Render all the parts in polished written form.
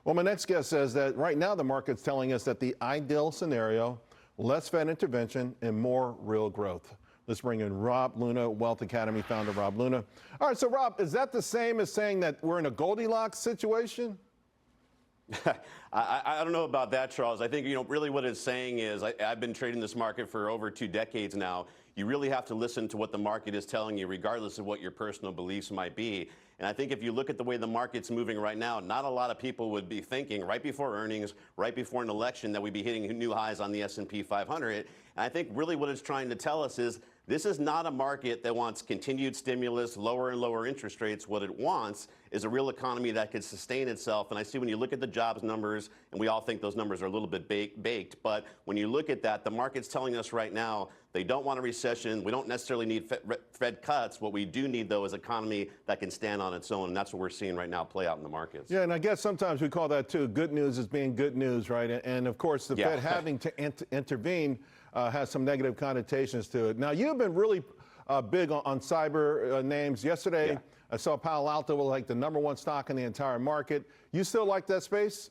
Well, my next guest says that right now the market's telling us that the ideal scenario, less Fed intervention and more real growth. Let's bring in Rob Luna, Wealth Academy founder Rob Luna. All right, so Rob, is that the same as saying that we're in a Goldilocks situation? I don't know about that, Charles. I think, really what it's saying is I've been trading this market for over 2 decades now. You really have to listen to what the market is telling you, regardless of what your personal beliefs might be. And I think if you look at the way the market's moving right now, not a lot of people would be thinking right before earnings, right before an election, that we'd be hitting new highs on the S&P 500. And I think really what it's trying to tell us is this is not a market that wants continued stimulus, lower and lower interest rates. What it wants is a real economy that could sustain itself. And I see when you look at the jobs numbers, and we all think those numbers are a little bit baked, but when you look at that, the market's telling us right now they don't want a recession. We don't necessarily need Fed cuts. What we do need, though, is an economy that can stand on its own. And that's what we're seeing right now play out in the markets. Yeah, and I guess sometimes we call that, too, good news as being good news, right? And, of course, the Fed having to intervene has some negative connotations to it. Now, you've been really big on cyber names. Yesterday, I saw Palo Alto was like the #1 stock in the entire market. You still like that space?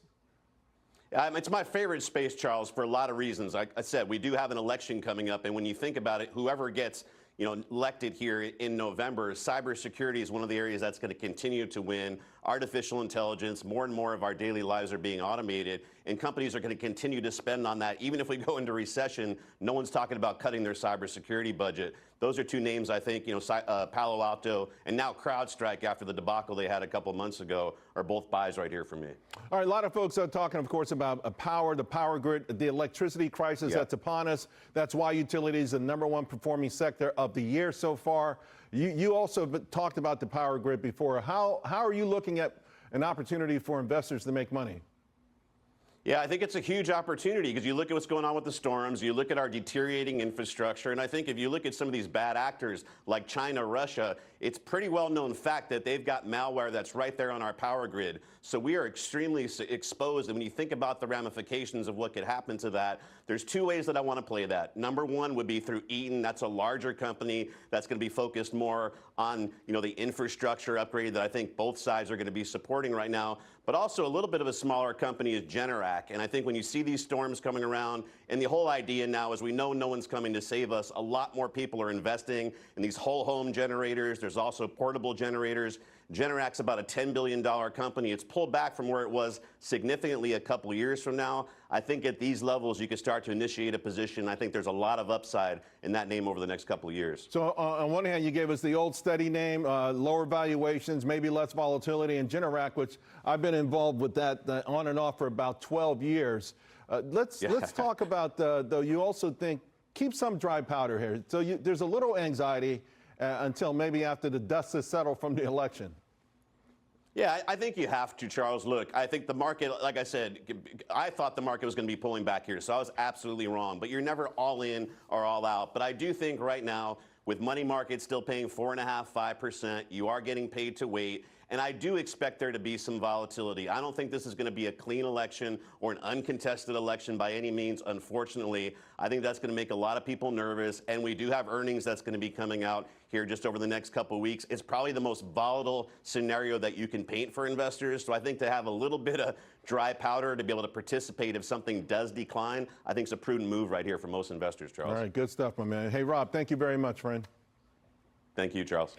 It's my favorite space, Charles, for a lot of reasons. Like I said, we do have an election coming up, and when you think about it, whoever gets elected here in November, cybersecurity is one of the areas that's going to continue to win. Artificial intelligence, more and more of our daily lives are being automated, and companies are going to continue to spend on that. Even if we go into recession, no one's talking about cutting their cybersecurity budget. Those are two names I think, Palo Alto and now CrowdStrike, after the debacle they had a couple months ago, are both buys right here for me. All right, a lot of folks are talking, of course, about the power grid, the electricity crisis that's upon us. That's why utility is the #1 performing sector of the year so far. You also talked about the power grid before. How are you looking at an opportunity for investors to make money? Yeah, I think it's a huge opportunity because you look at what's going on with the storms, you look at our deteriorating infrastructure, and I think if you look at some of these bad actors like China, Russia, it's pretty well known fact that they've got malware that's right there on our power grid. So we are extremely exposed, and when you think about the ramifications of what could happen to that, there's 2 ways that I want to play that. #1 would be through Eaton. That's a larger company that's going to be focused more on, the infrastructure upgrade that I think both sides are going to be supporting right now. But also a little bit of a smaller company is Generac. And I think when you see these storms coming around, and the whole idea now is we know no one's coming to save us, a lot more people are investing in these whole home generators. There's also portable generators. Generac's about a $10 billion company. It's pulled back from where it was significantly a couple of years from now. I think at these levels, you can start to initiate a position. I think there's a lot of upside in that name over the next couple of years. So on one hand, you gave us the old steady name, lower valuations, maybe less volatility, and Generac, which I've been involved with that on and off for about 12 years. Let's talk about, though, you also think, keep some dry powder here. So there's a little anxiety until maybe after the dust has settled from the election. Yeah, I think you have to, Charles. Look, I think the market, like I said, I thought the market was going to be pulling back here, so I was absolutely wrong. But you're never all in or all out. But I do think right now, with money markets still paying 4.5%, 5%, you are getting paid to wait. And I do expect there to be some volatility. I don't think this is going to be a clean election or an uncontested election by any means, unfortunately. I think that's going to make a lot of people nervous. And we do have earnings that's going to be coming out here just over the next couple of weeks. It's probably the most volatile scenario that you can paint for investors. So I think to have a little bit of dry powder to be able to participate if something does decline, I think it's a prudent move right here for most investors, Charles. All right, good stuff, my man. Hey, Rob, thank you very much, friend. Thank you, Charles.